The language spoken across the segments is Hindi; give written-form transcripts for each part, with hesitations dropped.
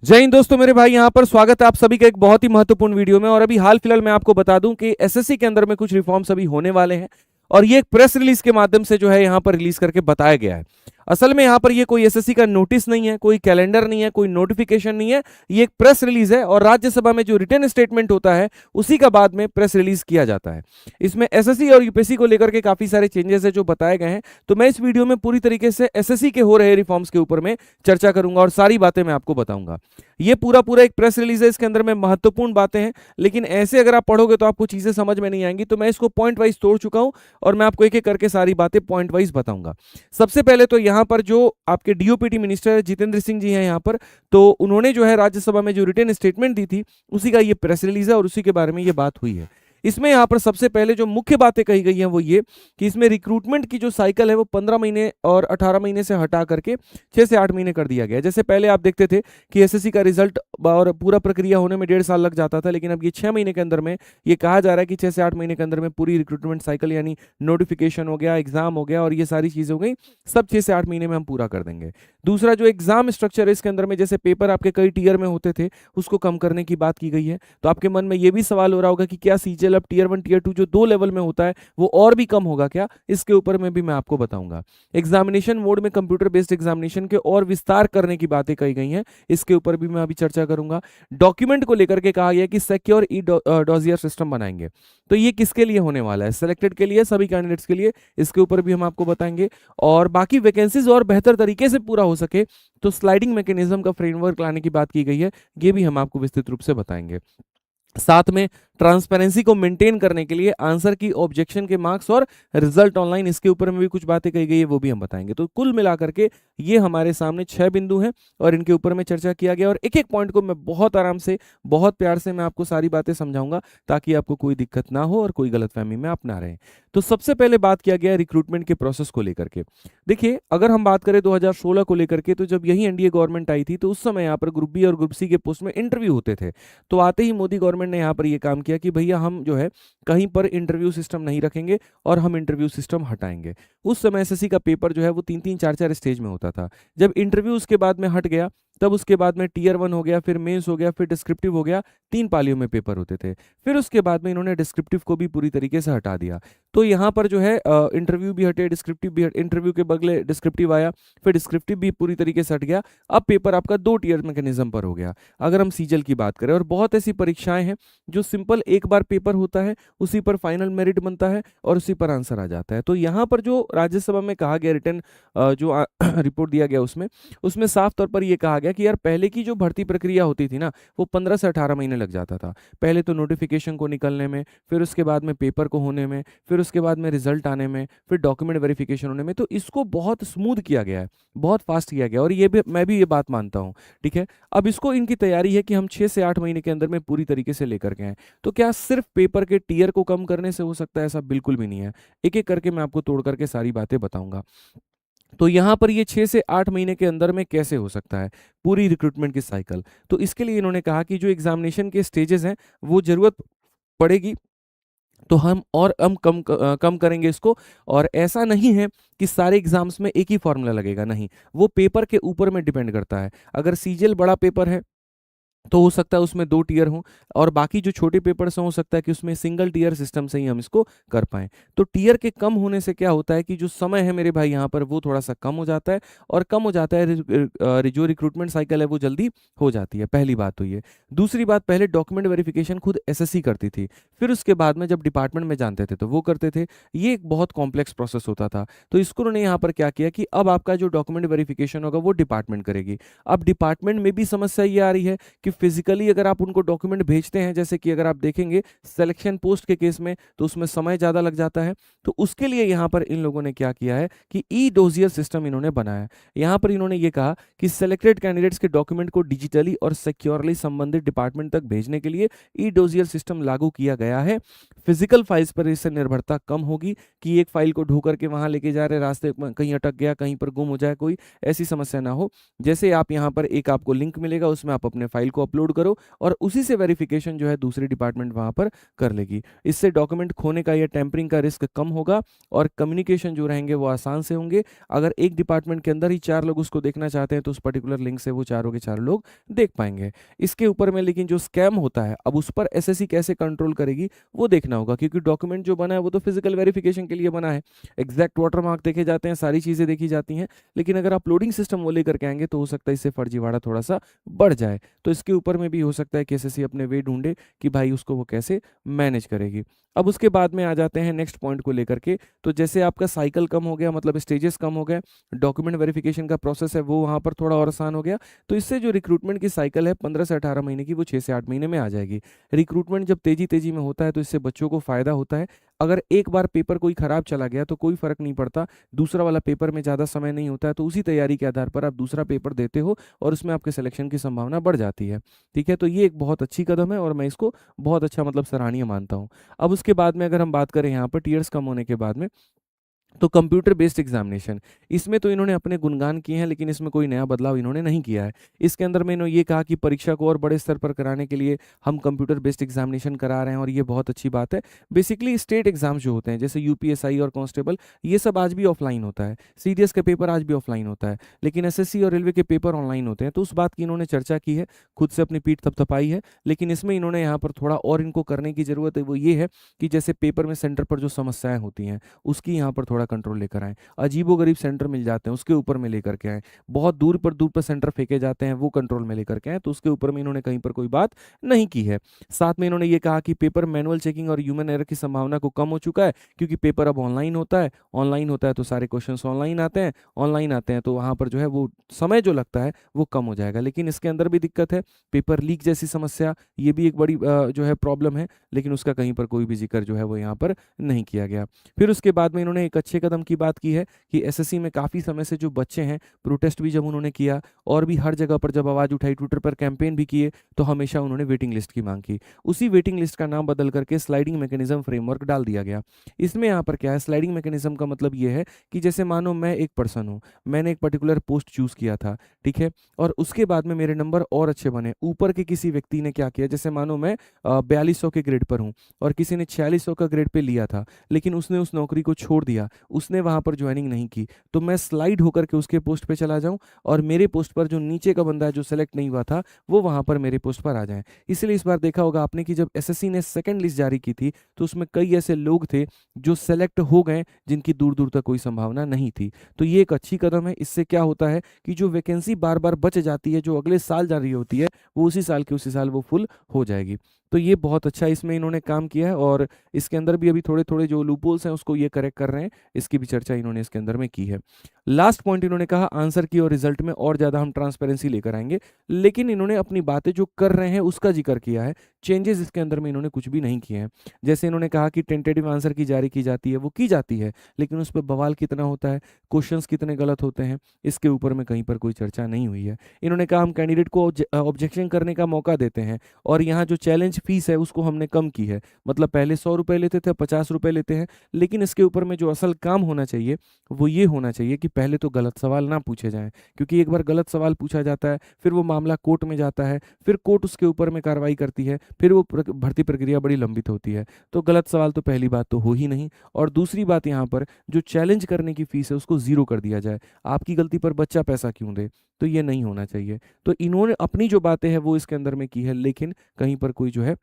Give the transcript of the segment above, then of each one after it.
जय हिंद दोस्तों, मेरे भाई यहाँ पर स्वागत है आप सभी का एक बहुत ही महत्वपूर्ण वीडियो में। और अभी हाल फिलहाल मैं आपको बता दूं कि एसएससी के अंदर में कुछ रिफॉर्म्स अभी होने वाले हैं और ये एक प्रेस रिलीज के माध्यम से जो है यहाँ पर रिलीज करके बताया गया है। असल में यहाँ पर ये कोई एसएससी का नोटिस नहीं है, कोई कैलेंडर नहीं है, कोई नोटिफिकेशन नहीं है, ये एक प्रेस रिलीज है। और राज्यसभा में जो रिटन स्टेटमेंट होता है उसी का बाद में प्रेस रिलीज किया जाता है। इसमें एसएससी और यूपीएससी को लेकर के काफी सारे चेंजेस है जो बताए गए हैं। तो मैं इस वीडियो में पूरी तरीके से एसएससी के हो रहे रिफॉर्म्स के ऊपर में चर्चा करूंगा और सारी बातें मैं आपको बताऊंगा। ये पूरा पूरा एक प्रेस रिलीज है, इसके अंदर में महत्वपूर्ण बातें हैं, लेकिन ऐसे अगर आप पढ़ोगे तो आपको चीजें समझ में नहीं आएंगी। तो मैं इसको पॉइंट वाइज तोड़ चुका हूं और मैं आपको एक एक करके सारी बातें पॉइंट वाइज बताऊंगा। सबसे पहले तो यहाँ पर जो आपके डीओपीटी मिनिस्टर जितेंद्र सिंह जी हैं यहाँ पर, तो उन्होंने जो है राज्यसभा में जो रिटन स्टेटमेंट दी थी उसी का ये प्रेस रिलीज है और उसी के बारे में ये बात हुई है। इसमें यहाँ पर सबसे पहले जो मुख्य बातें कही गई हैं वो ये कि इसमें रिक्रूटमेंट की जो साइकिल है वो 15 महीने और 18 महीने से हटा करके 6 से 8 महीने कर दिया गया है। जैसे पहले आप देखते थे कि एसएससी का रिजल्ट और पूरा प्रक्रिया होने में 1.5 साल लग जाता था, लेकिन अब ये 6 महीने के अंदर में ये कहा जा रहा है कि 6 से 8 महीने के अंदर में पूरी रिक्रूटमेंट साइकिल यानी नोटिफिकेशन हो गया, एग्जाम हो गया और ये सारी चीजें हो गई, सब 6 से 8 महीने में हम पूरा कर देंगे। दूसरा जो एग्जाम स्ट्रक्चर है इसके अंदर में, जैसे पेपर आपके कई टीयर में होते थे उसको कम करने की बात की गई है। तो आपके मन में ये भी सवाल हो रहा होगा कि क्या सीजीएल अब टीयर 1 टीयर 2 जो 2 लेवल में होता है वो और भी कम होगा क्या? इसके ऊपर में भी मैं आपको बताऊंगा। एग्जामिनेशन मोड में कंप्यूटर बेस्ड एग्जामिनेशन के और विस्तार करने की बातें कही गई हैं, इसके ऊपर भी मैं अभी चर्चा करूंगा। डॉक्यूमेंट को लेकर के कहा गया कि सिक्योर ई डॉजियर सिस्टम बनाएंगे। तो ये किसके लिए होने वाला है? सिलेक्टेड के लिए, सभी कैंडिडेट्स के लिए, इसके ऊपर भी हम आपको बताएंगे। और बाकी वैकेंसीज और बेहतर तरीके से पूरा हो सके तो स्लाइडिंग मैकेनिज्म का फ्रेमवर्क लाने की बात की गई है, ये भी हम आपको विस्तृत रूप से बताएंगे। साथ में ट्रांसपेरेंसी को मेंटेन करने के लिए आंसर की ऑब्जेक्शन के मार्क्स और रिजल्ट ऑनलाइन, इसके ऊपर में भी कुछ बातें कही गई है, वो भी हम बताएंगे। तो कुल मिलाकर के ये हमारे सामने 6 बिंदु हैं और इनके ऊपर में चर्चा किया गया और एक एक पॉइंट को मैं बहुत आराम से, बहुत प्यार से मैं आपको सारी बातें समझाऊंगा ताकि आपको कोई दिक्कत ना हो और कोई गलतफहमी में आप ना रहें। तो सबसे पहले बात किया गया रिक्रूटमेंट के प्रोसेस को लेकर के। देखिए, अगर हम बात करें 2016 को लेकर के, तो जब यही एनडीए गवर्नमेंट आई थी तो उस समय यहाँ पर ग्रुप बी और ग्रुप सी के पोस्ट में इंटरव्यू होते थे। तो आते ही मोदी गवर्नमेंट ने यहाँ पर ये काम किया कि भैया हम जो है कहीं पर इंटरव्यू सिस्टम नहीं रखेंगे और हम इंटरव्यू सिस्टम हटाएंगे। उस समय एसएससी का पेपर जो है वो 3-3 4-4 स्टेज में होता था। जब इंटरव्यू उसके बाद में हट गया तब उसके बाद में टीयर 1 हो गया, फिर मेंस हो गया, फिर डिस्क्रिप्टिव हो गया, 3 पालियों में पेपर होते थे। फिर उसके बाद में इन्होंने डिस्क्रिप्टिव को भी पूरी तरीके से हटा दिया। तो यहाँ पर जो है इंटरव्यू भी हटे, डिस्क्रिप्टिव भी हटे, इंटरव्यू के बदले डिस्क्रिप्टिव आया, फिर डिस्क्रिप्टिव भी पूरी तरीके से हट गया। अब पेपर आपका 2 टीयर मैकेनिज्म पर हो गया अगर हम सीजल की बात करें। और बहुत ऐसी परीक्षाएं हैं जो सिंपल एक बार पेपर होता है, उसी पर फाइनल मेरिट बनता है और उसी पर आंसर आ जाता है। तो यहाँ पर जो राज्यसभा में कहा गया रिटर्न जो रिपोर्ट दिया गया उसमें उसमें साफ तौर पर यह कहा गया कि यार पहले की जो भर्ती प्रक्रिया होती थी ना वो 15 से 18 महीने लग जाता था। पहले तो नोटिफिकेशन को निकलने में, फिर उसके बाद में पेपर को होने में, फिर उसके बाद में रिजल्ट आने में, फिर डॉक्यूमेंट वेरिफिकेशन होने में। तो इसको बहुत स्मूथ किया गया है, बहुत फास्ट किया गया और ये भी मैं भी ये बात मानता हूँ। ठीक है, अब इसको इनकी तैयारी है कि हम 6 से 8 महीने के अंदर में पूरी तरीके से लेकर के आए। तो क्या सिर्फ पेपर के टीयर को कम करने से हो सकता है? ऐसा बिल्कुल भी नहीं है। एक एक करके मैं आपको तोड़ करके सारी बातें बताऊंगा। तो यहाँ पर ये 6 से 8 महीने के अंदर में कैसे हो सकता है पूरी रिक्रूटमेंट की साइकिल? तो इसके लिए इन्होंने कहा कि जो एग्जामिनेशन के स्टेजेस हैं वो जरूरत पड़ेगी तो हम कम करेंगे इसको। और ऐसा नहीं है कि सारे एग्जाम्स में एक ही फॉर्मूला लगेगा, नहीं, वो पेपर के ऊपर में डिपेंड करता है। अगर सीजीएल बड़ा पेपर है तो हो सकता है उसमें 2 टीयर हों और बाकी जो छोटे पेपर्स हैं हो सकता है कि उसमें सिंगल टीयर सिस्टम से ही हम इसको कर पाएं। तो टीयर के कम होने से क्या होता है कि जो समय है मेरे भाई यहाँ पर वो थोड़ा सा कम हो जाता है और कम हो जाता है, जो रिक्रूटमेंट साइकिल है वो जल्दी हो जाती है। पहली बात तो ये। दूसरी बात, पहले डॉक्यूमेंट वेरिफिकेशन खुद एसएससी करती थी, फिर उसके बाद में जब डिपार्टमेंट में जानते थे तो वो करते थे। ये एक बहुत कॉम्प्लेक्स प्रोसेस होता था। तो इसको उन्होंने यहाँ पर क्या किया कि अब आपका जो डॉक्यूमेंट वेरिफिकेशन होगा वो डिपार्टमेंट करेगी। अब डिपार्टमेंट में भी समस्या ये आ रही है कि फिजिकली अगर आप उनको डॉक्यूमेंट भेजते हैं, जैसे कि अगर आप देखेंगे सिलेक्शन पोस्ट के केस में तो उसमें समय ज़्यादा लग जाता है। तो उसके लिए यहाँ पर इन लोगों ने क्या किया है कि ई डोजियर सिस्टम इन्होंने बनाया है। यहाँ पर इन्होंने ये कहा कि सिलेक्टेड कैंडिडेट्स के डॉक्यूमेंट को डिजिटली और सिक्योरली संबंधित डिपार्टमेंट तक भेजने के लिए ई डोजियर सिस्टम लागू किया गया है। फिजिकल फाइल्स पर इससे निर्भरता कम होगी कि एक फाइल को ढो करके वहां लेके जा रहे, रास्ते में कहीं अटक गया, कहीं पर गुम हो जाए, कोई ऐसी समस्या ना हो। जैसे आप यहाँ पर एक आपको लिंक मिलेगा, उसमें आप अपने फाइल को अपलोड करो और उसी से वेरिफिकेशन जो है दूसरी डिपार्टमेंट वहाँ पर कर लेगी। इससे डॉक्यूमेंट खोने का या टेम्परिंग का रिस्क कम होगा और कम्युनिकेशन जो रहेंगे वो आसान से होंगे। अगर एक डिपार्टमेंट के अंदर ही 4 लोग उसको देखना चाहते हैं तो उस पर्टिकुलर लिंक से वो चारों के चारों लोग देख पाएंगे। इसके ऊपर में लेकिन जो स्कैम होता है, अब उस पर एसएससी कैसे कंट्रोल करेगी वो देखना होगा, क्योंकि डॉक्यूमेंट जो बना है वो तो फिजिकल वेरिफिकेशन के लिए बना है, एग्जैक्ट वाटरमार्क देखे जाते हैं, सारी चीज़ें देखी जाती हैं, लेकिन अगर अपलोडिंग सिस्टम वो लेकर के आएंगे तो हो सकता है इससे फर्जीवाड़ा थोड़ा सा बढ़ जाए। तो इसके ऊपर में भी हो सकता है कि एसएससी अपने वे ढूंढे कि भाई उसको वो कैसे मैनेज करेगी। अब उसके बाद में आ जाते हैं नेक्स्ट पॉइंट को लेकर के। तो जैसे आपका साइकिल कम हो गया, मतलब स्टेजेस कम हो गए, डॉक्यूमेंट वेरिफिकेशन का प्रोसेस है वो वहाँ पर थोड़ा और आसान हो गया, तो इससे जो रिक्रूटमेंट की साइकिल है 15 से 18 महीने की, वो 6 से 8 महीने में आ जाएगी। रिक्रूटमेंट जब तेजी तेजी में होता है तो इससे बच्चों को फायदा होता है। अगर एक बार पेपर कोई खराब चला गया तो कोई फर्क नहीं पड़ता, दूसरा वाला पेपर में ज़्यादा समय नहीं होता है, तो उसी तैयारी के आधार पर आप दूसरा पेपर देते हो और उसमें आपके सिलेक्शन की संभावना बढ़ जाती है। ठीक है, तो ये एक बहुत अच्छी कदम है और मैं इसको बहुत अच्छा मतलब सराहनीय मानता हूँ। अब उसके बाद में अगर हम बात करें यहाँ पर टीयर्स कम होने के बाद में, तो कंप्यूटर बेस्ड एग्जामिनेशन, इसमें तो इन्होंने अपने गुणगान किए हैं, लेकिन इसमें कोई नया बदलाव इन्होंने नहीं किया है। इसके अंदर में इन्होंने ये कहा कि परीक्षा को और बड़े स्तर पर कराने के लिए हम कंप्यूटर बेस्ड एग्जामिनेशन करा रहे हैं और ये बहुत अच्छी बात है। बेसिकली स्टेट एग्जाम जो होते हैं जैसे यूपीएसआई और कांस्टेबल, ये सब आज भी ऑफलाइन होता है, सीडीएस का पेपर आज भी ऑफलाइन होता है, लेकिन एसएससी और रेलवे के पेपर ऑनलाइन होते हैं। तो उस बात की इन्होंने चर्चा की है, खुद से अपनी पीठ थपथपाई है, लेकिन इसमें इन्होंने यहाँ पर थोड़ा और इनको करने की जरूरत है। वो ये है कि जैसे पेपर में सेंटर पर जो समस्याएं होती हैं उसकी यहाँ पर थोड़ा कंट्रोल लेकर आए, अजीबोगरीब सेंटर मिल जाते हैं उसके ऊपर में लेकर के आए, बहुत दूर पर सेंटर फेंके जाते हैं वो कंट्रोल में लेकर के आए, तो उसके ऊपर में इन्होंने कहीं पर कोई बात नहीं की है। साथ में इन्होंने ये कहा कि पेपर मैनुअल चेकिंग और ह्यूमन एरर की संभावना को कम हो चुका है, क्योंकि पेपर अब ऑनलाइन होता है तो सारे क्वेश्चन ऑनलाइन आते हैं तो वहां पर जो है वो समय जो लगता है वो कम हो जाएगा। लेकिन इसके अंदर भी दिक्कत है, पेपर लीक जैसी समस्या, ये भी एक बड़ी जो है प्रॉब्लम है, लेकिन उसका कहीं पर कोई भी जिक्र जो है वो यहाँ पर नहीं किया गया। फिर उसके बाद में इन्होंने एक अच्छे कदम की बात की है कि एसएससी में काफ़ी समय से जो बच्चे हैं, प्रोटेस्ट भी जब उन्होंने किया और भी हर जगह पर जब आवाज़ उठाई, ट्विटर पर कैंपेन भी किए, तो हमेशा उन्होंने वेटिंग लिस्ट की मांग की। उसी वेटिंग लिस्ट का नाम बदल करके स्लाइडिंग मैकेनिज्म फ्रेमवर्क डाल दिया गया। इसमें यहाँ पर क्या है, स्लाइडिंग मैकेनिज्म का मतलब ये है कि जैसे मानो मैं एक पर्सन हूँ, मैंने एक पर्टिकुलर पोस्ट चूज किया था, ठीक है, और उसके बाद में मेरे नंबर और अच्छे बने, ऊपर के किसी व्यक्ति ने क्या किया, जैसे मानो मैं 4200 के ग्रेड पर हूँ और किसी ने 4600 का ग्रेड पे लिया था, लेकिन उसने उस नौकरी को छोड़ दिया, उसने वहां पर ज्वाइनिंग नहीं की, तो मैं स्लाइड होकर के उसके पोस्ट पे चला जाऊं और मेरे पोस्ट पर जो नीचे का बंदा है जो सेलेक्ट नहीं हुआ था वो वहां पर मेरे पोस्ट पर आ जाए। इसलिए इस बार देखा होगा आपने कि जब एसएससी ने सेकंड लिस्ट जारी की थी तो उसमें कई ऐसे लोग थे जो सेलेक्ट हो गए जिनकी दूर दूर तक कोई संभावना नहीं थी। तो ये एक अच्छी कदम है। इससे क्या होता है कि जो वैकेंसी बार बार बच जाती है, जो अगले साल जारी होती है, वो उसी साल के उसी साल वो फुल हो जाएगी। तो ये बहुत अच्छा इसमें इन्होंने काम किया है और इसके अंदर भी अभी थोड़े थोड़े जो लूपहोल्स हैं उसको ये करेक्ट कर रहे हैं, इसकी भी चर्चा इन्होंने इसके अंदर में की है। लास्ट पॉइंट इन्होंने कहा आंसर की और रिजल्ट में और ज़्यादा हम ट्रांसपेरेंसी लेकर आएंगे, लेकिन इन्होंने अपनी बातें जो कर रहे हैं उसका जिक्र किया है, चेंजेस इसके अंदर में इन्होंने कुछ भी नहीं किए हैं। जैसे इन्होंने कहा कि टेंटेटिव आंसर की जारी की जाती है, वो की जाती है, लेकिन उस पर बवाल कितना होता है, क्वेश्चंस कितने गलत होते हैं, इसके ऊपर में कहीं पर कोई चर्चा नहीं हुई है। इन्होंने कहा हम कैंडिडेट को ऑब्जेक्शन करने का मौका देते हैं और यहाँ जो चैलेंज फीस है उसको हमने कम की है, मतलब पहले 100 रुपये लेते थे, 50 रुपये लेते हैं, लेकिन इसके ऊपर में जो असल काम होना चाहिए वो ये होना चाहिए कि पहले तो गलत सवाल ना पूछे जाएं, क्योंकि एक बार गलत सवाल पूछा जाता है फिर वो मामला कोर्ट में जाता है, फिर कोर्ट उसके ऊपर में कार्रवाई करती है, फिर वो भर्ती प्रक्रिया बड़ी लंबित होती है। तो गलत सवाल तो पहली बात तो हो ही नहीं, और दूसरी बात यहाँ पर जो चैलेंज करने की फीस है उसको जीरो कर दिया जाए। आपकी गलती पर बच्चा पैसा क्यों दे, तो ये नहीं होना चाहिए। तो इन्होंने अपनी जो बातें हैं वो इसके अंदर में की है, लेकिन कहीं पर कोई जो है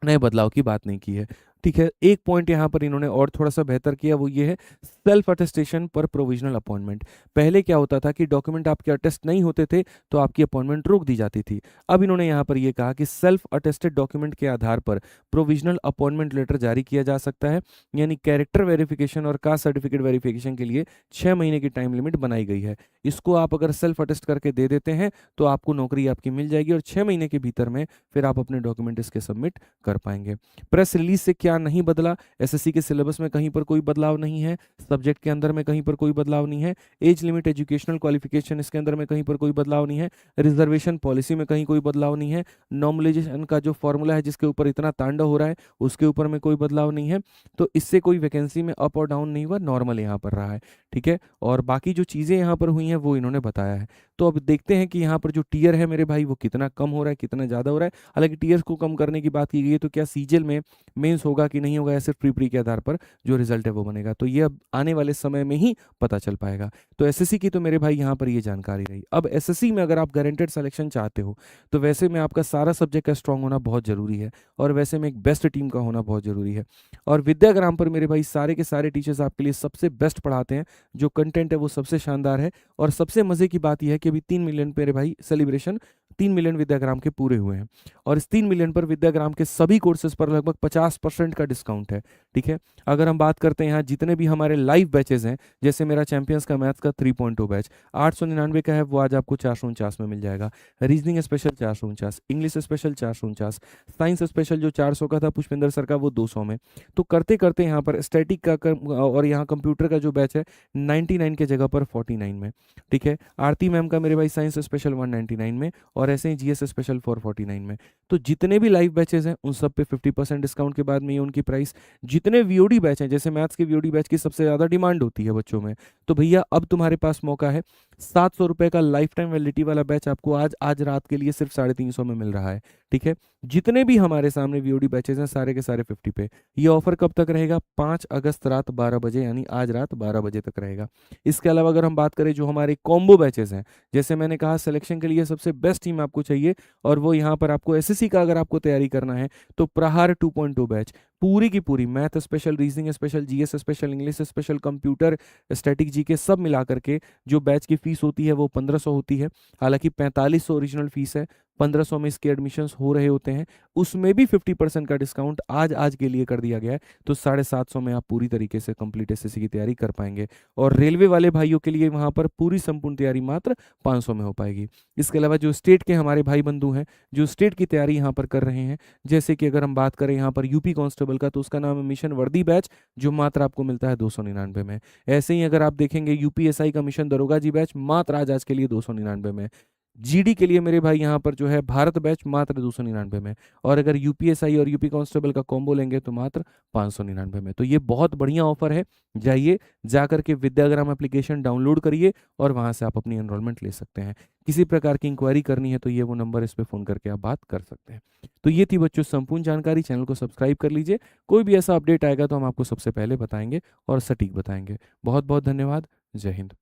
नए बदलाव की बात नहीं की है। ठीक है, एक पॉइंट यहाँ पर इन्होंने और थोड़ा सा बेहतर किया, वो ये है सेल्फ अटेस्टेशन पर प्रोविजनल अपॉइंटमेंट। पहले क्या होता था कि डॉक्यूमेंट आपके अटेस्ट नहीं होते थे तो आपकी अपॉइंटमेंट रोक दी जाती थी। अब इन्होंने यहाँ पर ये कहा कि सेल्फ अटेस्टेड डॉक्यूमेंट के आधार पर प्रोविजनल अपॉइंटमेंट लेटर जारी किया जा सकता है, यानी कैरेक्टर वेरिफिकेशन और कास्ट सर्टिफिकेट वेरिफिकेशन के लिए 6 महीने की टाइम लिमिट बनाई गई है। इसको आप अगर सेल्फ अटेस्ट करके दे देते हैं तो आपको नौकरी आपकी मिल जाएगी और 6 महीने के भीतर में फिर आप अपने डॉक्यूमेंट इसके सबमिट कर पाएंगे। प्रेस रिलीज से क्या नहीं बदला, एसएससी के सिलेबस में कहीं पर कोई बदलाव नहीं है, सब्जेक्ट के अंदर में कहीं पर कोई बदलाव नहीं है, एज लिमिट एजुकेशनल क्वालिफिकेशन इसके अंदर में कहीं पर कोई बदलाव नहीं है, रिजर्वेशन पॉलिसी में कहीं कोई बदलाव नहीं है, नॉर्मलाइजेशन का जो फॉर्मूला है जिसके ऊपर इतना तांडव हो रहा है उसके ऊपर में कोई बदलाव नहीं है। तो इससे कोई वैकेंसी में अप और डाउन नहीं हुआ, नॉर्मल यहाँ पर रहा है। ठीक है, और बाकी जो चीज़ें यहाँ पर हुई हैं वो इन्होंने बताया है। तो अब देखते हैं कि यहाँ पर जो टीयर है मेरे भाई वो कितना कम हो रहा है, कितना ज़्यादा हो रहा है। हालांकि टीयर्स को कम करने की बात की गई है, तो क्या सीजीएल में मेंस होगा कि नहीं होगा, या सिर्फ प्री प्री के आधार पर जो रिजल्ट है वो बनेगा, तो ये अब आने वाले समय में ही पता चल पाएगा। तो एसएससी की तो मेरे भाई यहाँ पर ये जानकारी रही। अब एसएससी में अगर आप गारंटेड सिलेक्शन चाहते हो, तो वैसे में आपका सारा सब्जेक्ट का स्ट्रांग होना बहुत ज़रूरी है, और वैसे में एक बेस्ट टीम का होना बहुत ज़रूरी है। और विद्याग्राम पर मेरे भाई सारे के सारे टीचर्स आपके लिए सबसे बेस्ट पढ़ाते हैं, जो कंटेंट है वो सबसे शानदार है। और सबसे मज़े की बात यह है कि अभी 3 मिलियन मेरे भाई सेलिब्रेशन 3 मिलियन विद्याग्राम के पूरे हुए हैं, और इस 3 मिलियन पर विद्याग्राम के सभी कोर्सेज पर लगभग 50% का डिस्काउंट है। ठीक है, अगर हम बात करते हैं यहाँ जितने भी हमारे लाइव बैचेज हैं, जैसे मेरा चैंपियंस का मैथ्स का 3.0 बैच 899 का है, वो आज आपको 449 में मिल जाएगा। Reasoning special 449, English special 449, science special जो 400 का था पुष्पेंद्र सर का, वो 200 में। तो करते करते यहाँ पर स्टैटिक का और यहाँ कंप्यूटर का जो बैच है 99 के जगह पर 49 में। ठीक है, आरती मैम का मेरे भाई साइंस स्पेशल 199 में, और ऐसे ही जीएस स्पेशल 449 में। तो जितने भी लाइव बैचेज हैं उन सब पे 50% डिस्काउंट के बाद में ये उनकी प्राइस। जितने वीओडी बैच हैं, जैसे मैथ्स के वीओडी बैच की सबसे ज़्यादा डिमांड होती है बच्चों में, तो भैया अब तुम्हारे पास मौका है। 700 रुपये का लाइफ टाइम वैलिडिटी वाला बैच आपको आज रात के लिए सिर्फ 350 में मिल रहा है। ठीक है, जितने भी हमारे सामने वीओडी बैचेज हैं सारे के सारे 50 पे। ये ऑफर कब तक रहेगा? 5 अगस्त रात 12 बजे, यानी आज रात 12 बजे तक रहेगा। इसके अलावा अगर हम बात करें जो हमारे कॉम्बो बैचेज हैं, जैसे मैंने कहा सिलेक्शन के लिए सबसे बेस्ट टीम आपको चाहिए, और वो यहाँ पर आपको एसएससी का अगर आपको तैयारी करना है तो प्रहार 2.2 बैच पूरी की पूरी math special, reasoning special, GS special, English special, computer, static GK सब मिला करके जो बैच की फीस होती है वो 1500 होती है। हालांकि 4500 ओरिजिनल फीस है, 1500 में इसके एडमिशन्स हो रहे होते हैं, उसमें भी 50% का डिस्काउंट आज के लिए कर दिया गया है। तो 750 में आप पूरी तरीके से कंप्लीट एसएससी की तैयारी कर पाएंगे। और रेलवे वाले भाइयों के लिए वहाँ पर पूरी संपूर्ण तैयारी मात्र 500 में हो पाएगी। इसके अलावा जो स्टेट के हमारे भाई बंधु हैं जो स्टेट की तैयारी यहाँ पर कर रहे हैं, जैसे कि अगर हम बात करें यहाँ पर यूपी कांस्टेबल का, तो उसका नाम है मिशन वर्दी बैच, जो मात्र आपको मिलता है 299 में। ऐसे ही अगर आप देखेंगे यूपीएसआई का मिशन दरोगा जी बैच मात्र आज के लिए 299 में। जीडी के लिए मेरे भाई यहाँ पर जो है भारत बैच मात्र 299 में, और अगर यूपीएसआई और यूपी कांस्टेबल का कॉम्बो लेंगे तो मात्र 599 में। तो ये बहुत बढ़िया ऑफर है। जाइए, जाकर के विद्याग्राम एप्लीकेशन डाउनलोड करिए और वहाँ से आप अपनी एनरोलमेंट ले सकते हैं। किसी प्रकार की इंक्वायरी करनी है तो ये वो नंबर, इस पर फ़ोन करके आप बात कर सकते हैं। तो ये थी बच्चों संपूर्ण जानकारी। चैनल को सब्सक्राइब कर लीजिए, कोई भी ऐसा अपडेट आएगा तो हम आपको सबसे पहले बताएंगे और सटीक बताएंगे। बहुत बहुत धन्यवाद। जय हिंद।